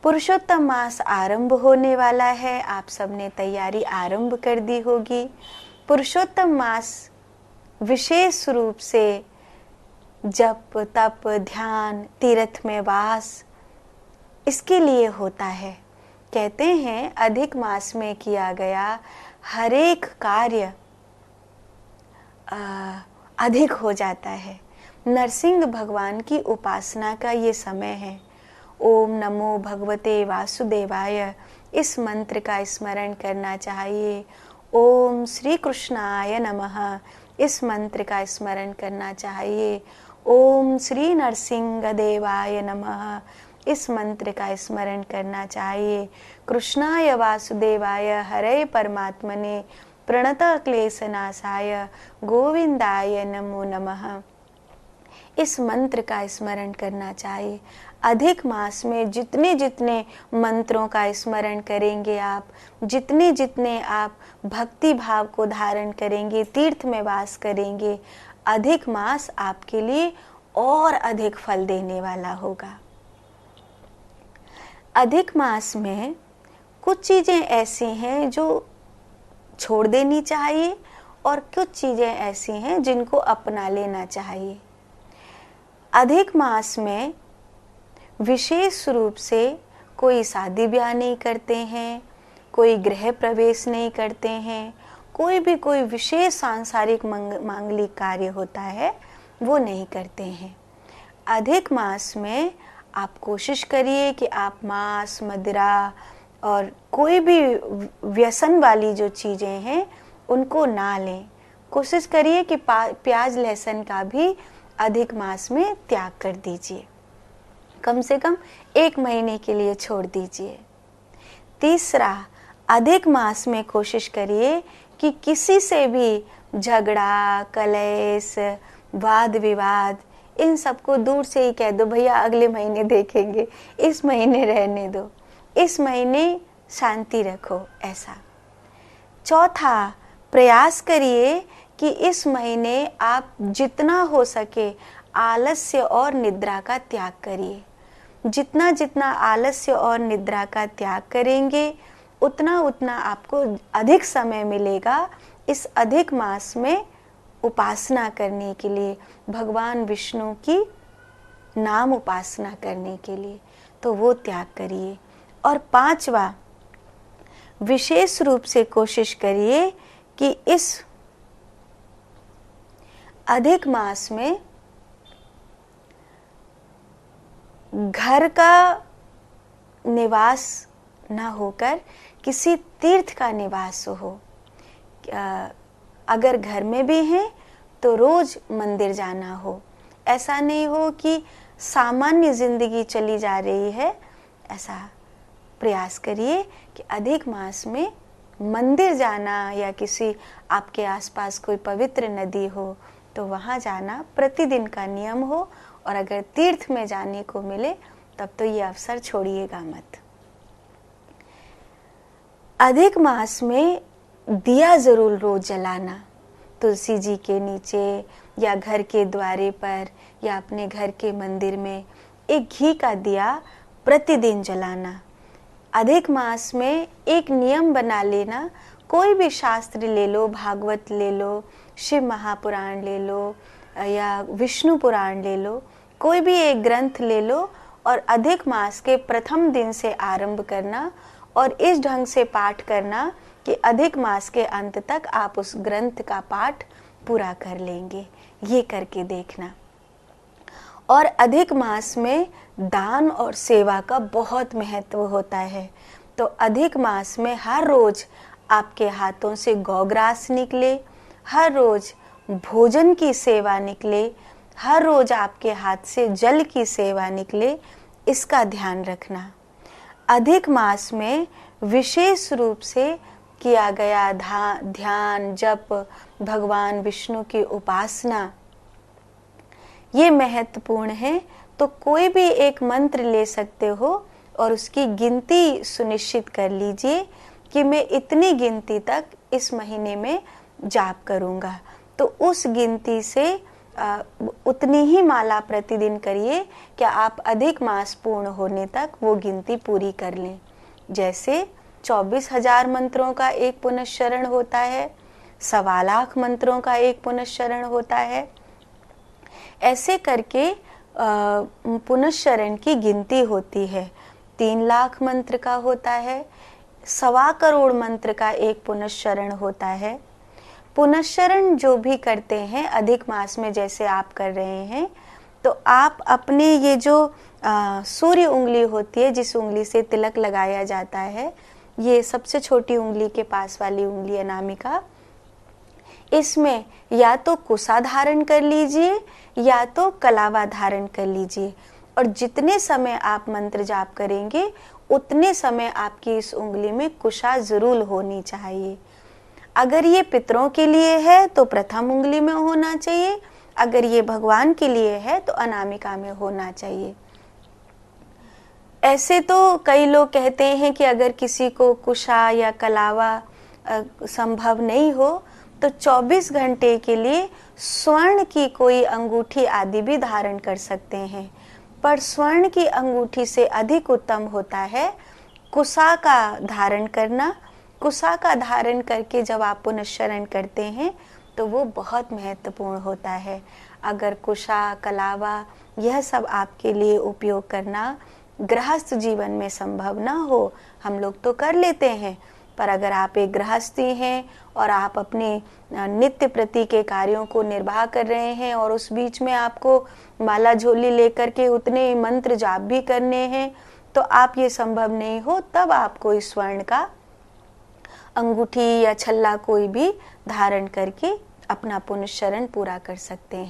पुरुषोत्तम मास आरंभ होने वाला है। आप सबने तैयारी आरंभ कर दी होगी। पुरुषोत्तम मास विशेष रूप से जप तप ध्यान तीर्थ में वास इसके लिए होता है। कहते हैं अधिक मास में किया गया हर एक कार्य अधिक हो जाता है। नरसिंह भगवान की उपासना का ये समय है। ओम नमो भगवते वासुदेवाय, इस मंत्र का स्मरण करना चाहिए। ओम श्री कृष्णाय नमः, इस मंत्र का स्मरण करना चाहिए। ओम श्री नरसिंह देवाय नमः, इस मंत्र का स्मरण करना चाहिए। कृष्णाय वासुदेवाय हरे परमात्मने प्रणत क्लेशनाशाय गोविंदाय नमो नमः, इस मंत्र का स्मरण करना चाहिए। अधिक मास में जितने जितने मंत्रों का स्मरण करेंगे आप, जितने जितने आप भक्ति भाव को धारण करेंगे, तीर्थ में वास करेंगे, अधिक मास आपके लिए और अधिक फल देने वाला होगा। अधिक मास में कुछ चीज़ें ऐसी हैं जो छोड़ देनी चाहिए और कुछ चीज़ें ऐसी हैं जिनको अपना लेना चाहिए। अधिक मास में विशेष रूप से कोई शादी ब्याह नहीं करते हैं, कोई गृह प्रवेश नहीं करते हैं, कोई विशेष सांसारिक मांगलिक कार्य होता है वो नहीं करते हैं। अधिक मास में आप कोशिश करिए कि आप मांस मदिरा और कोई भी व्यसन वाली जो चीज़ें हैं उनको ना लें। कोशिश करिए कि प्याज लहसुन का भी अधिक मास में त्याग कर दीजिए, कम से कम 1 महीने के लिए छोड़ दीजिए। तीसरा, अधिक मास में कोशिश करिए कि किसी से भी झगड़ा कलेश वाद विवाद इन सबको दूर से ही कह दो, भैया अगले महीने देखेंगे, इस महीने रहने दो, इस महीने शांति रखो, ऐसा। चौथा, प्रयास करिए कि इस महीने आप जितना हो सके आलस्य और निद्रा का त्याग करिए। जितना जितना आलस्य और निद्रा का त्याग करेंगे उतना उतना आपको अधिक समय मिलेगा इस अधिक मास में उपासना करने के लिए, भगवान विष्णु की नाम उपासना करने के लिए, तो वो त्याग करिए। और पांचवा, विशेष रूप से कोशिश करिए कि इस अधिक मास में घर का निवास ना होकर किसी तीर्थ का निवास हो। अगर घर में भी हैं तो रोज मंदिर जाना हो। ऐसा नहीं हो कि सामान्य जिंदगी चली जा रही है, ऐसा प्रयास करिए कि अधिक मास में मंदिर जाना या किसी आपके आसपास कोई पवित्र नदी हो तो वहाँ जाना प्रतिदिन का नियम हो। और अगर तीर्थ में जाने को मिले तब तो ये अवसर छोड़िएगा मत। अधिक मास में दिया जरूर रोज जलाना, तुलसी जी के नीचे या घर के द्वारे पर या अपने घर के मंदिर में एक घी का दिया प्रतिदिन जलाना। अधिक मास में एक नियम बना लेना, कोई भी शास्त्र ले लो, भागवत ले लो, शिव महापुराण ले लो या विष्णु पुराण ले लो, कोई भी एक ग्रंथ ले लो और अधिक मास के प्रथम दिन से आरंभ करना और इस ढंग से पाठ करना कि अधिक मास के अंत तक आप उस ग्रंथ का पाठ पूरा कर लेंगे। ये करके देखना। और अधिक मास में दान और सेवा का बहुत महत्व होता है। तो अधिक मास में हर रोज आपके हाथों से गौग्रास निकले, हर रोज भोजन की सेवा निकले, हर रोज आपके हाथ से जल की सेवा निकले, इसका ध्यान रखना। अधिक मास में विशेष रूप से किया गया ध्यान जप, भगवान विष्णु की उपासना, ये महत्वपूर्ण है। तो कोई भी एक मंत्र ले सकते हो और उसकी गिनती सुनिश्चित कर लीजिए कि मैं इतनी गिनती तक इस महीने में जाप करूंगा। तो उस गिनती से उतनी ही माला प्रतिदिन करिए कि आप अधिक मास पूर्ण होने तक वो गिनती पूरी कर लें। जैसे 24,000 मंत्रों का एक पुनश्चरण होता है, 1.25 लाख मंत्रों का एक पुनश्चरण होता है। ऐसे करके पुनश्चरण की गिनती होती है। 3 लाख मंत्र का होता है, 1.25 करोड़ मंत्र का एक पुनश्चरण होता है। पुनश्चरण जो भी करते हैं अधिक मास में, जैसे आप कर रहे हैं, तो आप अपने ये जो सूर्य उंगली होती है, जिस उंगली से तिलक लगाया जाता है, ये सबसे छोटी उंगली के पास वाली उंगली अनामिका, इसमें या तो कुसा धारण कर लीजिए या तो कलावा धारण कर लीजिए, और जितने समय आप मंत्र जाप करेंगे उतने समय आपकी इस उंगली में कुशा जरूर होनी चाहिए। अगर ये पितरों के लिए है तो प्रथम उंगली में होना चाहिए, अगर ये भगवान के लिए है तो अनामिका में होना चाहिए। ऐसे तो कई लोग कहते हैं कि अगर किसी को कुशा या कलावा संभव नहीं हो तो 24 घंटे के लिए स्वर्ण की कोई अंगूठी आदि भी धारण कर सकते हैं, पर स्वर्ण की अंगूठी से अधिक उत्तम होता है कुशा का धारण करना। कुशा का धारण करके जब आप पुनश्चरण करते हैं तो वो बहुत महत्वपूर्ण होता है। अगर कुशा, कलावा यह सब आपके लिए उपयोग करना गृहस्थ जीवन में संभव ना हो, हम लोग तो कर लेते हैं, पर अगर आप एक गृहस्थी हैं और आप अपने नित्य प्रति के कार्यों को निर्वाह कर रहे हैं और उस बीच में आपको माला झोली लेकर के उतने मंत्र जाप भी करने हैं, तो आप ये संभव नहीं हो, तब आप कोई स्वर्ण का अंगूठी या छल्ला कोई भी धारण करके अपना पुनश्चरण पूरा कर सकते हैं।